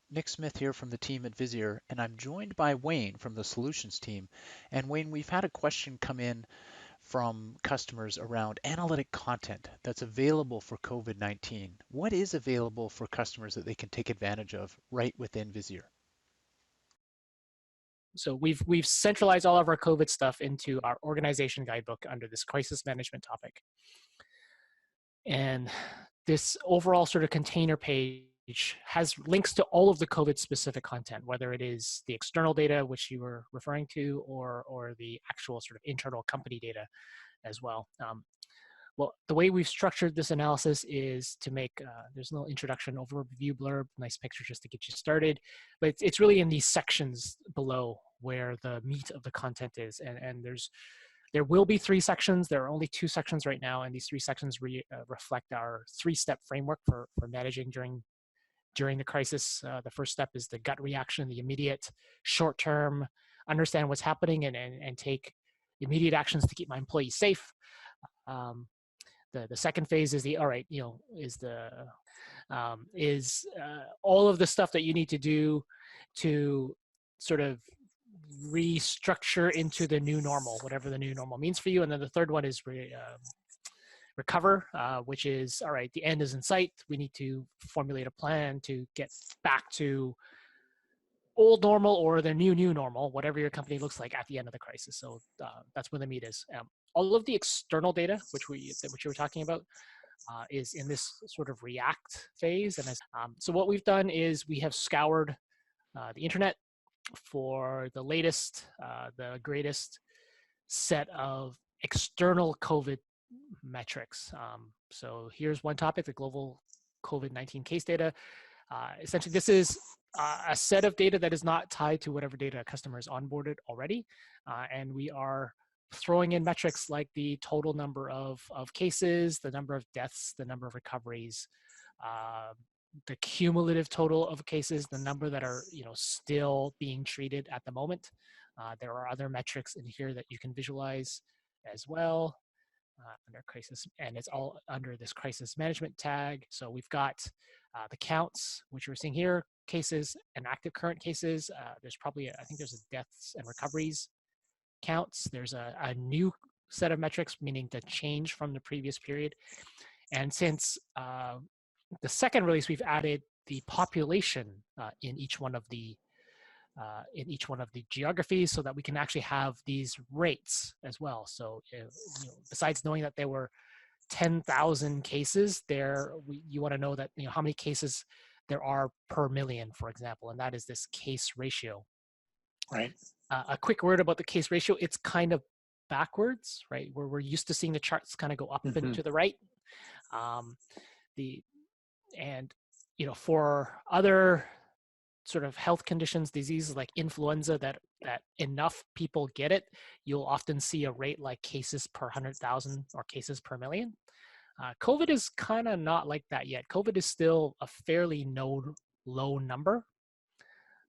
Nick Smith here from the team at Visier, and I'm joined by Wayne from the solutions team. And Wayne, we've had a question come in from customers around analytic content that's available for COVID-19. What is available for customers that they can take advantage of right within Visier? So we've centralized all of our COVID stuff into our organization guidebook under this crisis management topic. And this overall sort of container page has links to all of the COVID specific content, whether it is the external data, which you were referring to, or the actual sort of internal company data as well. Well, the way we've structured this analysis is to make, there's a little introduction overview blurb, nice picture just to get you started, but it's really in these sections below where the meat of the content is. And there will be 3 sections. There are only 2 sections right now, and these 3 sections reflect our 3-step framework for managing during the crisis. The first step is the gut reaction, the immediate short-term, understand what's happening and take immediate actions to keep my employees safe. The second phase is the all right, is all of the stuff that you need to do to sort of restructure into the new normal, whatever the new normal means for you. And then the third one is recover, which is all right, the end is in sight. We need to formulate a plan to get back to old normal or the new normal, whatever your company looks like at the end of the crisis. So that's where the meat is. All of the external data, which you were talking about, is in this sort of react phase. And so what we've done is we have scoured the internet for the latest, the greatest set of external COVID metrics. So here's one topic, the global COVID-19 case data. Essentially, this is a set of data that is not tied to whatever data a customer is onboarded already. And we are throwing in metrics like the total number of cases, the number of deaths, the number of recoveries, the cumulative total of cases, the number that are still being treated at the moment. There are other metrics in here that you can visualize as well under crisis, and it's all under this crisis management tag. So we've got the counts, which we're seeing here, cases and active current cases. There's probably, I think there's a deaths and recoveries counts. There's a new set of metrics, meaning the change from the previous period. And since the second release, we've added the population in each one of the geographies, so that we can actually have these rates as well. So besides knowing that there were 10,000 cases there, you want to know that how many cases there are per million, for example, and that is this case ratio. Right. A quick word about the case ratio: it's kind of backwards, right? Where we're used to seeing the charts kind of go up and to the right. For other sort of health conditions, diseases like influenza that enough people get it, you'll often see a rate like cases per 100,000 or cases per million. COVID is kind of not like that yet. COVID is still a fairly low number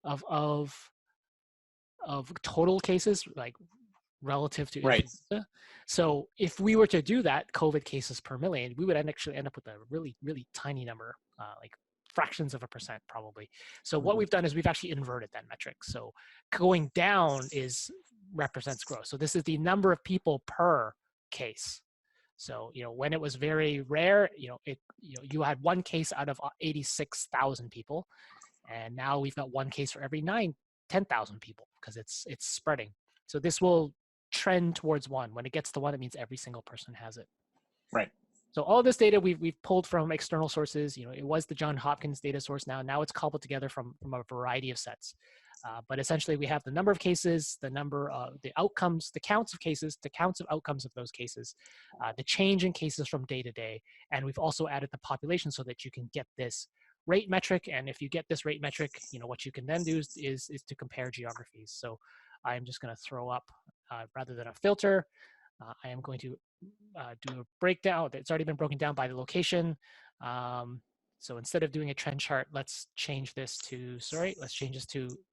of total cases, like relative to influenza. So if we were to do that, COVID cases per million, we would actually end up with a really, really tiny number, like fractions of a percent probably. So what we've done is we've actually inverted that metric. So going down represents growth. So this is the number of people per case. So when it was very rare, you had 1 case out of 86,000 people, and now we've got 1 case for every 10,000 people, because it's spreading. So this will trend towards 1. When it gets to 1, it means every single person has it. Right. So all this data we've pulled from external sources. It was the Johns Hopkins data source. Now it's cobbled together from a variety of sets. But essentially, we have the number of cases, the number of the outcomes, the counts of cases, the counts of outcomes of those cases, the change in cases from day to day, and we've also added the population so that you can get this rate metric. And if you get this rate metric, what you can then do is to compare geographies. So I'm just going to throw up, rather than a filter, I am going to do a breakdown. It's already been broken down by the location. So instead of doing a trend chart, let's change this to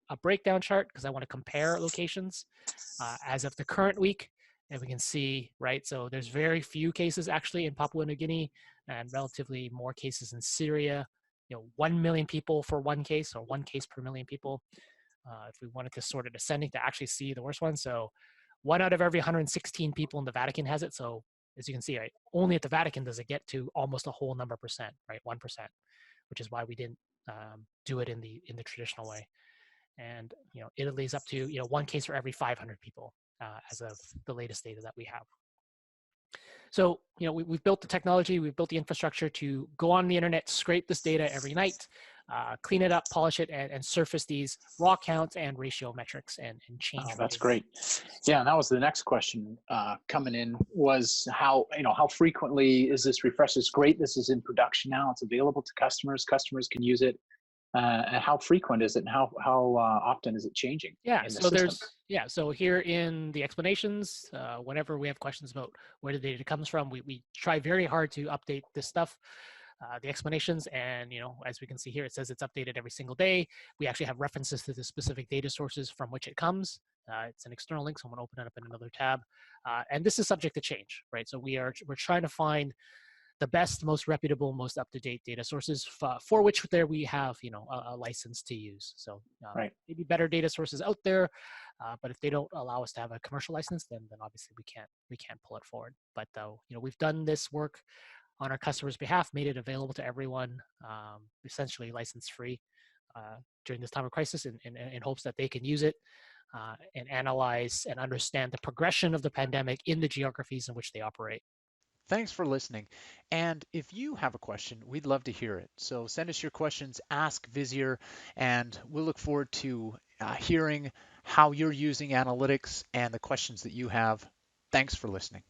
a breakdown chart, because I want to compare locations as of the current week. And we can see, right, so there's very few cases actually in Papua New Guinea, and relatively more cases in Syria 1 million people for one case or one case per million people. If we wanted to sort it ascending to actually see the worst one. So one out of every 116 people in the Vatican has it. So as you can see, right, only at the Vatican does it get to almost a whole number percent, right, 1%, which is why we didn't do it in the traditional way. And Italy's up to one case for every 500 people as of the latest data that we have. So, we've built the technology, we've built the infrastructure to go on the internet, scrape this data every night, clean it up, polish it, and surface these raw counts and ratio metrics and change Oh, that's behavior. great. Yeah, and that was the next question coming in was how frequently is this refreshed? It's great. This is in production now. It's available to customers. Customers can use it. And how frequent is it, and how often is it changing Yeah, in the so system? so here in the explanations, whenever we have questions about where the data comes from, we try very hard to update this stuff, the explanations, and as we can see here, it says it's updated every single day. We actually have references to the specific data sources from which it comes. It's an external link, so I'm going to open it up in another tab, and this is subject to change, right? So we're trying to find the best, most reputable, most up-to-date data sources for which there we have a license to use. So Right. maybe better data sources out there, but if they don't allow us to have a commercial license, then obviously we can't pull it forward. But we've done this work on our customers' behalf, made it available to everyone, essentially license free during this time of crisis, in hopes that they can use it and analyze and understand the progression of the pandemic in the geographies in which they operate. Thanks for listening. And if you have a question, we'd love to hear it. So send us your questions, ask Visier, and we'll look forward to hearing how you're using analytics and the questions that you have. Thanks for listening.